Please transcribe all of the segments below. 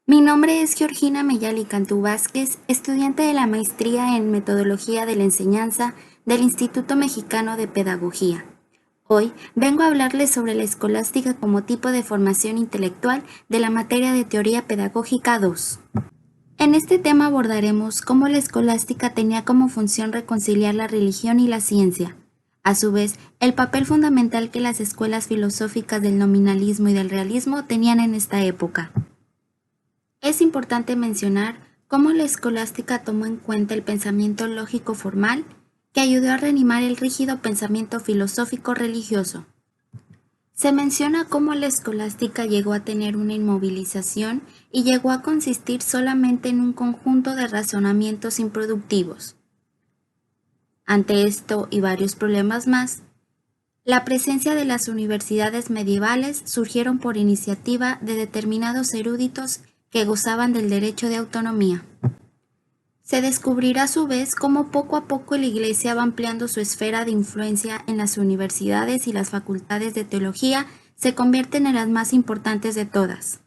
Mi nombre es Georgina Mellali Cantú Vázquez, estudiante de la maestría en Metodología de la Enseñanza del Instituto Mexicano de Pedagogía. Hoy vengo a hablarles sobre la escolástica como tipo de formación intelectual de la materia de Teoría Pedagógica 2. En este tema abordaremos cómo la escolástica tenía como función reconciliar la religión y la ciencia. A su vez, el papel fundamental que las escuelas filosóficas del nominalismo y del realismo tenían en esta época. Es importante mencionar cómo la escolástica tomó en cuenta el pensamiento lógico formal que ayudó a reanimar el rígido pensamiento filosófico religioso. Se menciona cómo la escolástica llegó a tener una inmovilización y llegó a consistir solamente en un conjunto de razonamientos improductivos. Ante esto y varios problemas más, la presencia de las universidades medievales surgieron por iniciativa de determinados eruditos que gozaban del derecho de autonomía. Se descubrirá a su vez cómo poco a poco la Iglesia va ampliando su esfera de influencia en las universidades y las facultades de teología se convierten en las más importantes de todas.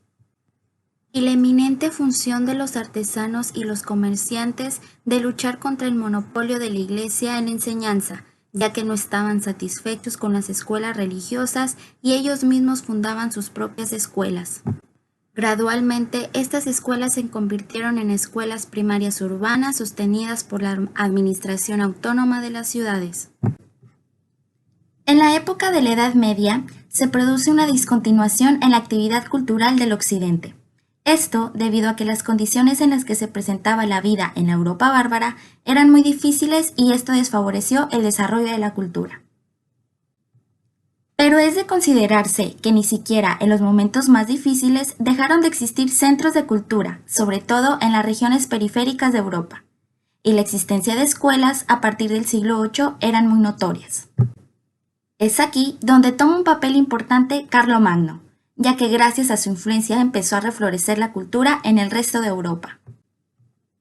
Y la eminente función de los artesanos y los comerciantes de luchar contra el monopolio de la Iglesia en la enseñanza, ya que no estaban satisfechos con las escuelas religiosas y ellos mismos fundaban sus propias escuelas. Gradualmente, estas escuelas se convirtieron en escuelas primarias urbanas sostenidas por la administración autónoma de las ciudades. En la época de la Edad Media, se produce una discontinuación en la actividad cultural del Occidente. Esto debido a que las condiciones en las que se presentaba la vida en la Europa bárbara eran muy difíciles y esto desfavoreció el desarrollo de la cultura. Pero es de considerarse que ni siquiera en los momentos más difíciles dejaron de existir centros de cultura, sobre todo en las regiones periféricas de Europa, y la existencia de escuelas a partir del siglo VIII eran muy notorias. Es aquí donde toma un papel importante Carlomagno, ya que gracias a su influencia empezó a reflorecer la cultura en el resto de Europa.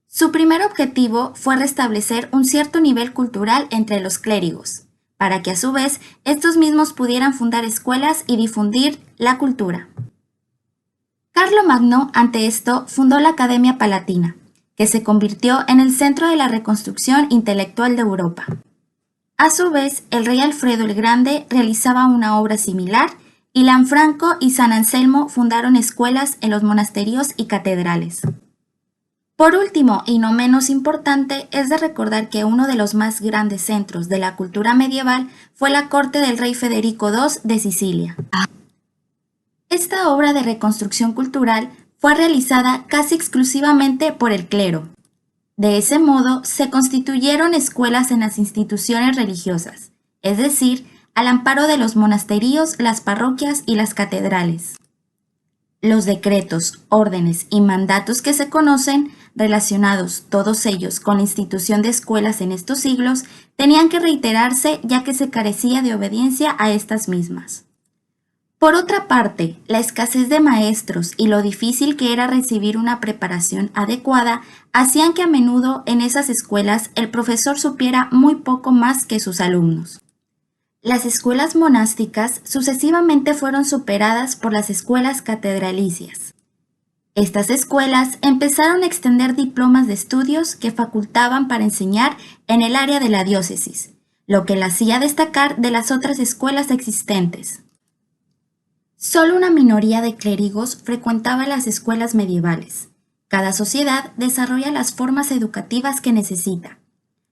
Su primer objetivo fue restablecer un cierto nivel cultural entre los clérigos, para que a su vez estos mismos pudieran fundar escuelas y difundir la cultura. Carlomagno, ante esto, fundó la Academia Palatina, que se convirtió en el centro de la reconstrucción intelectual de Europa. A su vez, el rey Alfredo el Grande realizaba una obra similar y Lanfranco y San Anselmo fundaron escuelas en los monasterios y catedrales. Por último, y no menos importante, es de recordar que uno de los más grandes centros de la cultura medieval fue la corte del rey Federico II de Sicilia. Esta obra de reconstrucción cultural fue realizada casi exclusivamente por el clero. De ese modo, se constituyeron escuelas en las instituciones religiosas, es decir, al amparo de los monasterios, las parroquias y las catedrales. Los decretos, órdenes y mandatos que se conocen, relacionados todos ellos con la institución de escuelas en estos siglos, tenían que reiterarse ya que se carecía de obediencia a estas mismas. Por otra parte, la escasez de maestros y lo difícil que era recibir una preparación adecuada hacían que a menudo en esas escuelas el profesor supiera muy poco más que sus alumnos. Las escuelas monásticas sucesivamente fueron superadas por las escuelas catedralicias. Estas escuelas empezaron a extender diplomas de estudios que facultaban para enseñar en el área de la diócesis, lo que la hacía destacar de las otras escuelas existentes. Solo una minoría de clérigos frecuentaba las escuelas medievales. Cada sociedad desarrolla las formas educativas que necesita.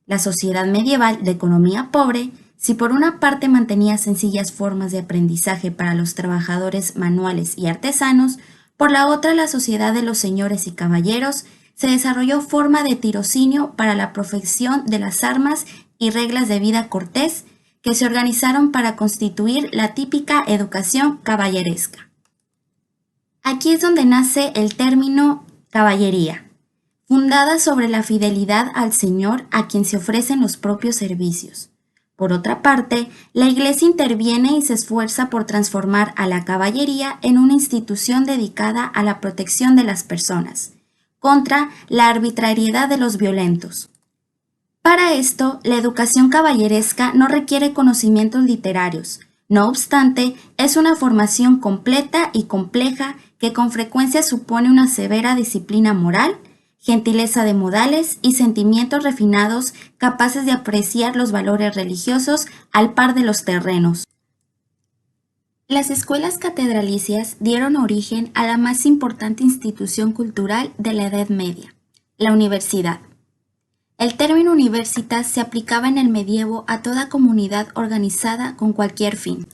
La sociedad medieval de economía pobre, si por una parte mantenía sencillas formas de aprendizaje para los trabajadores manuales y artesanos, por la otra la sociedad de los señores y caballeros se desarrolló forma de tirocínio para la profesión de las armas y reglas de vida cortés que se organizaron para constituir la típica educación caballeresca. Aquí es donde nace el término caballería, fundada sobre la fidelidad al Señor a quien se ofrecen los propios servicios. Por otra parte, la Iglesia interviene y se esfuerza por transformar a la caballería en una institución dedicada a la protección de las personas, contra la arbitrariedad de los violentos. Para esto, la educación caballeresca no requiere conocimientos literarios, no obstante, es una formación completa y compleja que con frecuencia supone una severa disciplina moral, gentileza de modales y sentimientos refinados capaces de apreciar los valores religiosos al par de los terrenos. Las escuelas catedralicias dieron origen a la más importante institución cultural de la Edad Media, la universidad. El término universitas se aplicaba en el medievo a toda comunidad organizada con cualquier fin.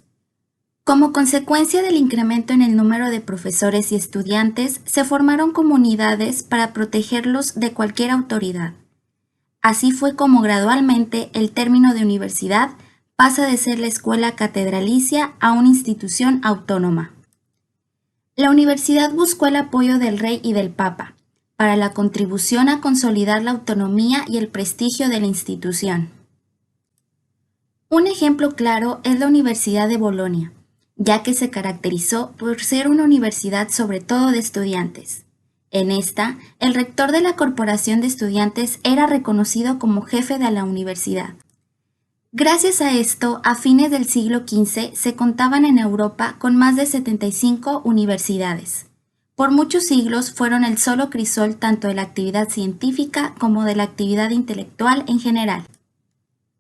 Como consecuencia del incremento en el número de profesores y estudiantes, se formaron comunidades para protegerlos de cualquier autoridad. Así fue como gradualmente el término de universidad pasa de ser la escuela catedralicia a una institución autónoma. La universidad buscó el apoyo del rey y del papa para la contribución a consolidar la autonomía y el prestigio de la institución. Un ejemplo claro es la Universidad de Bolonia, ya que se caracterizó por ser una universidad sobre todo de estudiantes. En esta, el rector de la corporación de estudiantes era reconocido como jefe de la universidad. Gracias a esto, a fines del siglo XV se contaban en Europa con más de 75 universidades. Por muchos siglos fueron el solo crisol tanto de la actividad científica como de la actividad intelectual en general.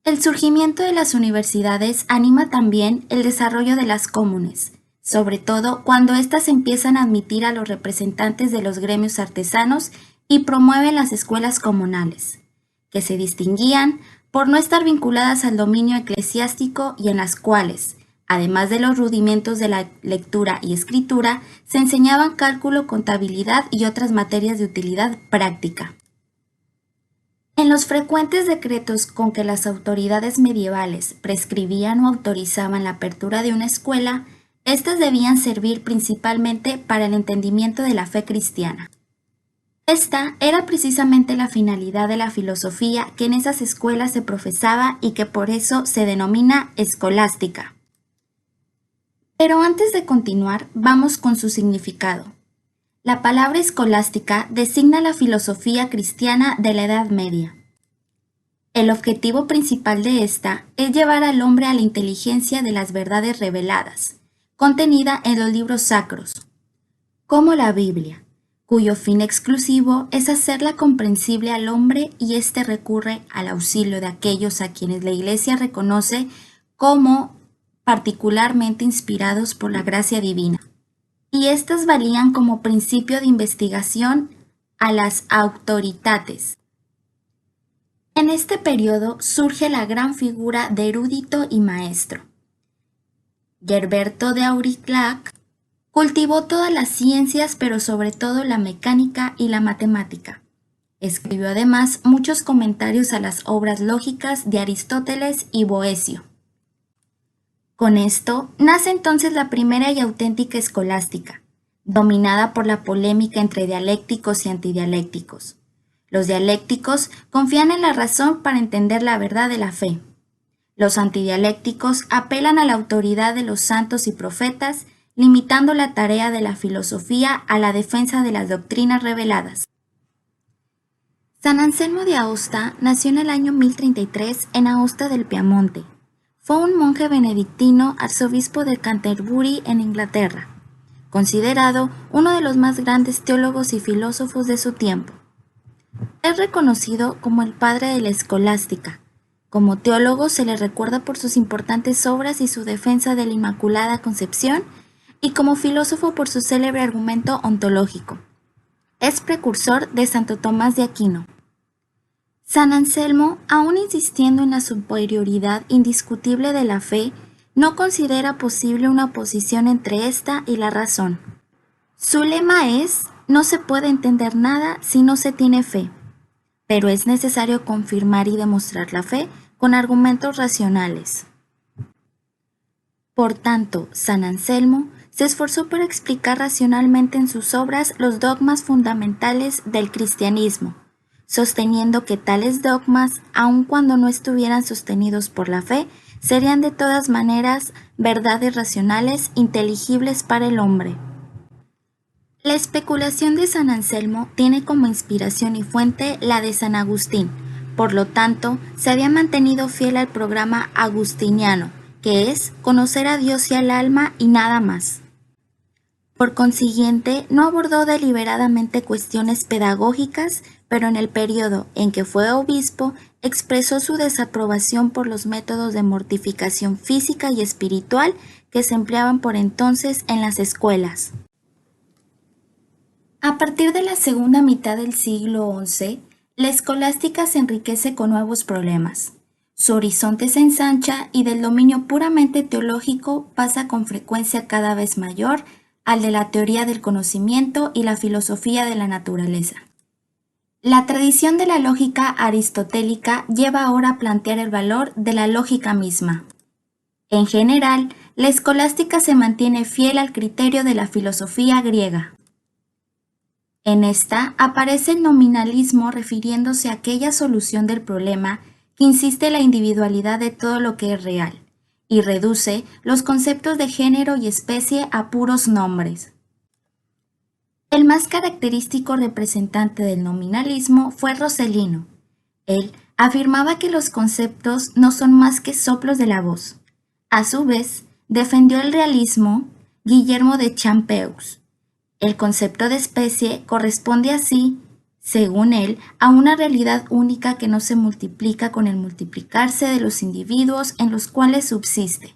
El surgimiento de las universidades anima también el desarrollo de las comunes, sobre todo cuando éstas empiezan a admitir a los representantes de los gremios artesanos y promueven las escuelas comunales, que se distinguían por no estar vinculadas al dominio eclesiástico y en las cuales, además de los rudimentos de la lectura y escritura, se enseñaban cálculo, contabilidad y otras materias de utilidad práctica. En los frecuentes decretos con que las autoridades medievales prescribían o autorizaban la apertura de una escuela, éstas debían servir principalmente para el entendimiento de la fe cristiana. Esta era precisamente la finalidad de la filosofía que en esas escuelas se profesaba y que por eso se denomina escolástica. Pero antes de continuar, vamos con su significado. La palabra escolástica designa la filosofía cristiana de la Edad Media. El objetivo principal de esta es llevar al hombre a la inteligencia de las verdades reveladas, contenida en los libros sacros, como la Biblia, cuyo fin exclusivo es hacerla comprensible al hombre y éste recurre al auxilio de aquellos a quienes la Iglesia reconoce como particularmente inspirados por la gracia divina, y éstas valían como principio de investigación a las autoritates. En este periodo surge la gran figura de erudito y maestro. Gerberto de Aurillac cultivó todas las ciencias, pero sobre todo la mecánica y la matemática. Escribió además muchos comentarios a las obras lógicas de Aristóteles y Boecio. Con esto nace entonces la primera y auténtica escolástica, dominada por la polémica entre dialécticos y antidialécticos. Los dialécticos confían en la razón para entender la verdad de la fe. Los antidialécticos apelan a la autoridad de los santos y profetas, limitando la tarea de la filosofía a la defensa de las doctrinas reveladas. San Anselmo de Aosta nació en el año 1033 en Aosta del Piamonte. Fue un monje benedictino, arzobispo de Canterbury en Inglaterra, considerado uno de los más grandes teólogos y filósofos de su tiempo. Es reconocido como el padre de la escolástica. Como teólogo se le recuerda por sus importantes obras y su defensa de la Inmaculada Concepción, y como filósofo por su célebre argumento ontológico. Es precursor de Santo Tomás de Aquino. San Anselmo, aún insistiendo en la superioridad indiscutible de la fe, no considera posible una oposición entre esta y la razón. Su lema es: no se puede entender nada si no se tiene fe, pero es necesario confirmar y demostrar la fe con argumentos racionales. Por tanto, San Anselmo se esforzó por explicar racionalmente en sus obras los dogmas fundamentales del cristianismo, sosteniendo que tales dogmas, aun cuando no estuvieran sostenidos por la fe, serían de todas maneras verdades racionales inteligibles para el hombre. La especulación de San Anselmo tiene como inspiración y fuente la de San Agustín, por lo tanto, se había mantenido fiel al programa agustiniano, que es conocer a Dios y al alma y nada más. Por consiguiente, no abordó deliberadamente cuestiones pedagógicas, pero en el periodo en que fue obispo expresó su desaprobación por los métodos de mortificación física y espiritual que se empleaban por entonces en las escuelas. A partir de la segunda mitad del siglo XI, la escolástica se enriquece con nuevos problemas. Su horizonte se ensancha y del dominio puramente teológico pasa con frecuencia cada vez mayor al de la teoría del conocimiento y la filosofía de la naturaleza. La tradición de la lógica aristotélica lleva ahora a plantear el valor de la lógica misma. En general, la escolástica se mantiene fiel al criterio de la filosofía griega. En esta aparece el nominalismo refiriéndose a aquella solución del problema que insiste en la individualidad de todo lo que es real y reduce los conceptos de género y especie a puros nombres. El más característico representante del nominalismo fue Roselino. Él afirmaba que los conceptos no son más que soplos de la voz. A su vez, defendió el realismo Guillermo de Champeaux. El concepto de especie corresponde así, según él, a una realidad única que no se multiplica con el multiplicarse de los individuos en los cuales subsiste.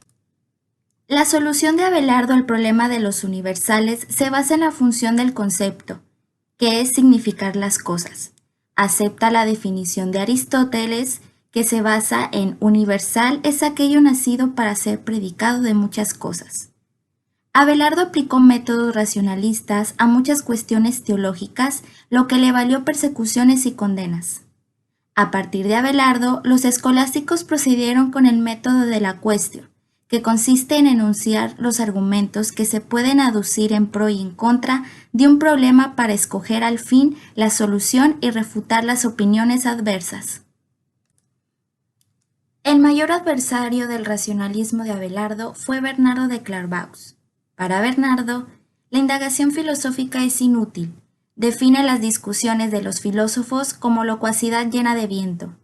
La solución de Abelardo al problema de los universales se basa en la función del concepto, que es significar las cosas. Acepta la definición de Aristóteles, que se basa en universal es aquello nacido para ser predicado de muchas cosas. Abelardo aplicó métodos racionalistas a muchas cuestiones teológicas, lo que le valió persecuciones y condenas. A partir de Abelardo, los escolásticos procedieron con el método de la cuestio, que consiste en enunciar los argumentos que se pueden aducir en pro y en contra de un problema para escoger al fin la solución y refutar las opiniones adversas. El mayor adversario del racionalismo de Abelardo fue Bernardo de Clairvaux. Para Bernardo, la indagación filosófica es inútil. Define las discusiones de los filósofos como locuacidad llena de viento.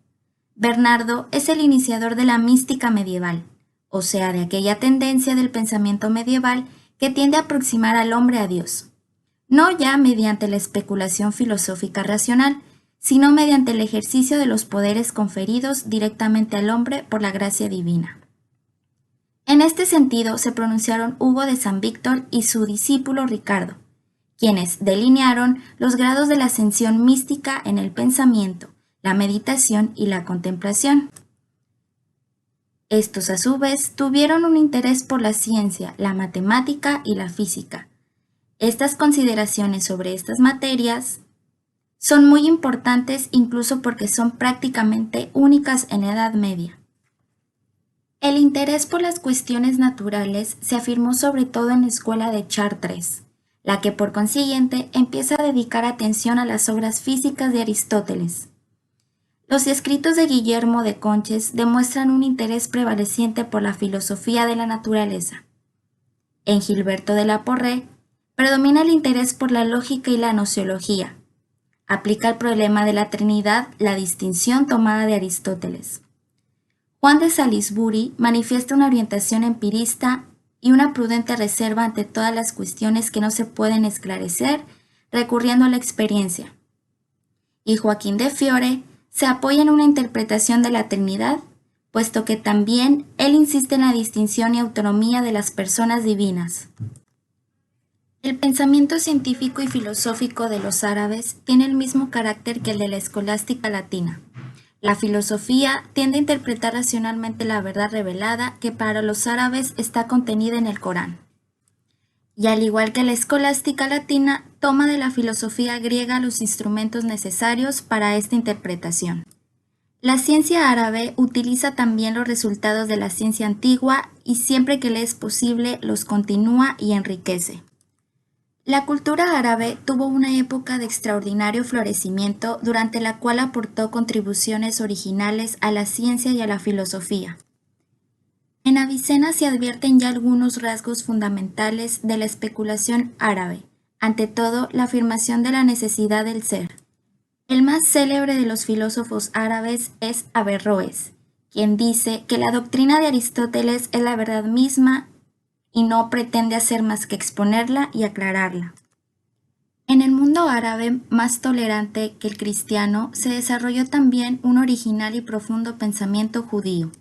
Bernardo es el iniciador de la mística medieval, o sea, de aquella tendencia del pensamiento medieval que tiende a aproximar al hombre a Dios, no ya mediante la especulación filosófica racional, sino mediante el ejercicio de los poderes conferidos directamente al hombre por la gracia divina. En este sentido se pronunciaron Hugo de San Víctor y su discípulo Ricardo, quienes delinearon los grados de la ascensión mística en el pensamiento, la meditación y la contemplación. Estos, a su vez, tuvieron un interés por la ciencia, la matemática y la física. Estas consideraciones sobre estas materias son muy importantes incluso porque son prácticamente únicas en la Edad Media. El interés por las cuestiones naturales se afirmó sobre todo en la escuela de Chartres, la que por consiguiente empieza a dedicar atención a las obras físicas de Aristóteles. Los escritos de Guillermo de Conches demuestran un interés prevaleciente por la filosofía de la naturaleza. En Gilberto de la Porrée predomina el interés por la lógica y la gnoseología. Aplica al problema de la Trinidad la distinción tomada de Aristóteles. Juan de Salisbury manifiesta una orientación empirista y una prudente reserva ante todas las cuestiones que no se pueden esclarecer recurriendo a la experiencia. Y Joaquín de Fiore se apoya en una interpretación de la Trinidad, puesto que también él insiste en la distinción y autonomía de las personas divinas. El pensamiento científico y filosófico de los árabes tiene el mismo carácter que el de la escolástica latina. La filosofía tiende a interpretar racionalmente la verdad revelada que para los árabes está contenida en el Corán. Y al igual que la escolástica latina, toma de la filosofía griega los instrumentos necesarios para esta interpretación. La ciencia árabe utiliza también los resultados de la ciencia antigua y siempre que le es posible los continúa y enriquece. La cultura árabe tuvo una época de extraordinario florecimiento durante la cual aportó contribuciones originales a la ciencia y a la filosofía. En Avicena se advierten ya algunos rasgos fundamentales de la especulación árabe, ante todo la afirmación de la necesidad del ser. El más célebre de los filósofos árabes es Averroes, quien dice que la doctrina de Aristóteles es la verdad misma y no pretende hacer más que exponerla y aclararla. En el mundo árabe, más tolerante que el cristiano, se desarrolló también un original y profundo pensamiento judío.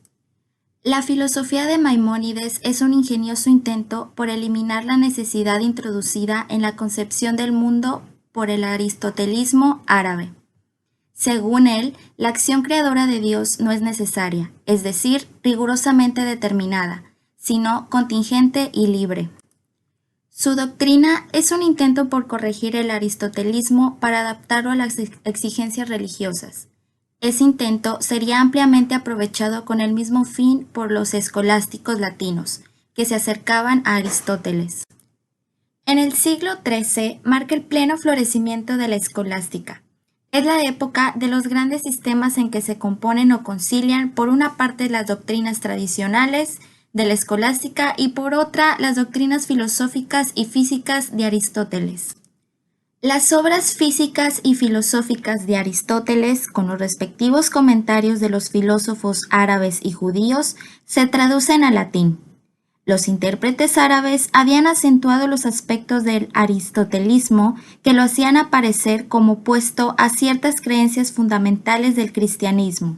La filosofía de Maimónides es un ingenioso intento por eliminar la necesidad introducida en la concepción del mundo por el aristotelismo árabe. Según él, la acción creadora de Dios no es necesaria, es decir, rigurosamente determinada, sino contingente y libre. Su doctrina es un intento por corregir el aristotelismo para adaptarlo a las exigencias religiosas. Ese intento sería ampliamente aprovechado con el mismo fin por los escolásticos latinos, que se acercaban a Aristóteles. En el siglo XIII marca el pleno florecimiento de la escolástica. Es la época de los grandes sistemas en que se componen o concilian por una parte las doctrinas tradicionales de la escolástica y por otra las doctrinas filosóficas y físicas de Aristóteles. Las obras físicas y filosóficas de Aristóteles, con los respectivos comentarios de los filósofos árabes y judíos, se traducen al latín. Los intérpretes árabes habían acentuado los aspectos del aristotelismo que lo hacían aparecer como opuesto a ciertas creencias fundamentales del cristianismo.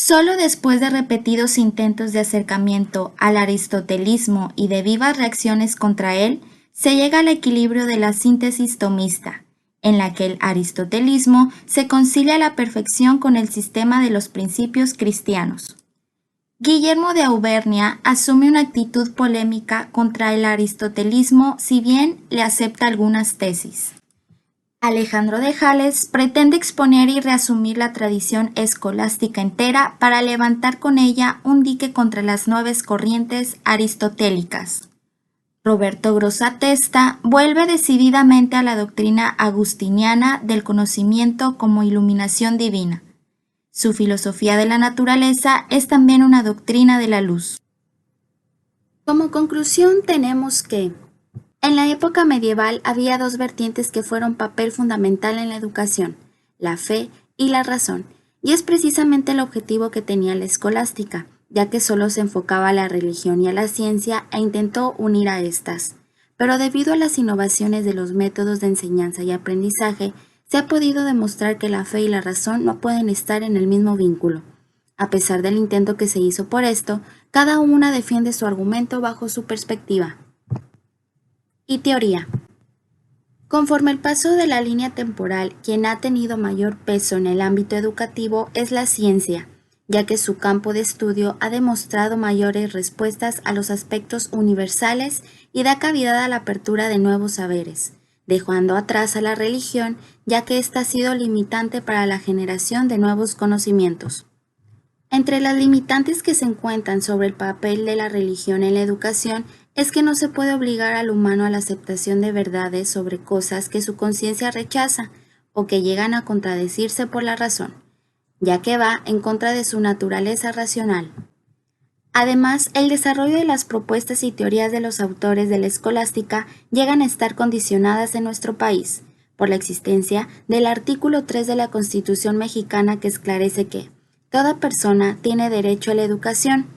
Solo después de repetidos intentos de acercamiento al aristotelismo y de vivas reacciones contra él, se llega al equilibrio de la síntesis tomista, en la que el aristotelismo se concilia a la perfección con el sistema de los principios cristianos. Guillermo de Auvernia asume una actitud polémica contra el aristotelismo, si bien le acepta algunas tesis. Alejandro de Jales pretende exponer y reasumir la tradición escolástica entera para levantar con ella un dique contra las nuevas corrientes aristotélicas. Roberto Grossa Testa vuelve decididamente a la doctrina agustiniana del conocimiento como iluminación divina. Su filosofía de la naturaleza es también una doctrina de la luz. Como conclusión tenemos que en la época medieval había dos vertientes que fueron papel fundamental en la educación, la fe y la razón, y es precisamente el objetivo que tenía la escolástica, ya que solo se enfocaba a la religión y a la ciencia e intentó unir a estas. Pero debido a las innovaciones de los métodos de enseñanza y aprendizaje, se ha podido demostrar que la fe y la razón no pueden estar en el mismo vínculo. A pesar del intento que se hizo por esto, cada una defiende su argumento bajo su perspectiva. Y teoría. Conforme el paso de la línea temporal, quien ha tenido mayor peso en el ámbito educativo es la ciencia, ya que su campo de estudio ha demostrado mayores respuestas a los aspectos universales y da cavidad a la apertura de nuevos saberes, dejando atrás a la religión, ya que ésta ha sido limitante para la generación de nuevos conocimientos. Entre las limitantes que se encuentran sobre el papel de la religión en la educación es que no se puede obligar al humano a la aceptación de verdades sobre cosas que su conciencia rechaza o que llegan a contradecirse por la razón, ya que va en contra de su naturaleza racional. Además, el desarrollo de las propuestas y teorías de los autores de la escolástica llegan a estar condicionadas en nuestro país por la existencia del artículo 3 de la Constitución mexicana que esclarece que toda persona tiene derecho a la educación,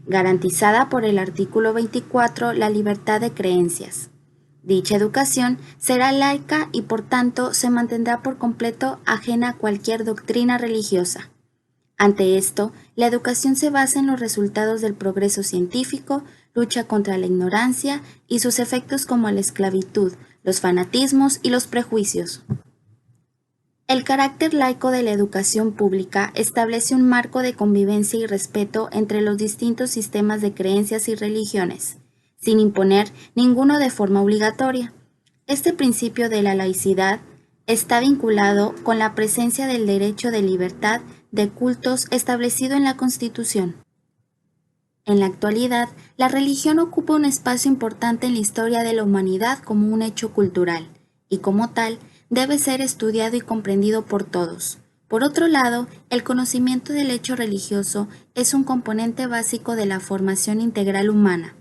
garantizada por el artículo 24 la libertad de creencias. Dicha educación será laica y por tanto se mantendrá por completo ajena a cualquier doctrina religiosa. Ante esto, la educación se basa en los resultados del progreso científico, lucha contra la ignorancia y sus efectos como la esclavitud, los fanatismos y los prejuicios. El carácter laico de la educación pública establece un marco de convivencia y respeto entre los distintos sistemas de creencias y religiones, sin imponer ninguno de forma obligatoria. Este principio de la laicidad está vinculado con la presencia del derecho de libertad de cultos establecido en la Constitución. En la actualidad, la religión ocupa un espacio importante en la historia de la humanidad como un hecho cultural, y como tal, debe ser estudiado y comprendido por todos. Por otro lado, el conocimiento del hecho religioso es un componente básico de la formación integral humana,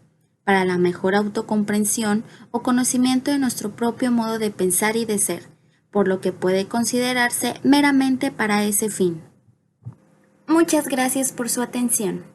para la mejor autocomprensión o conocimiento de nuestro propio modo de pensar y de ser, por lo que puede considerarse meramente para ese fin. Muchas gracias por su atención.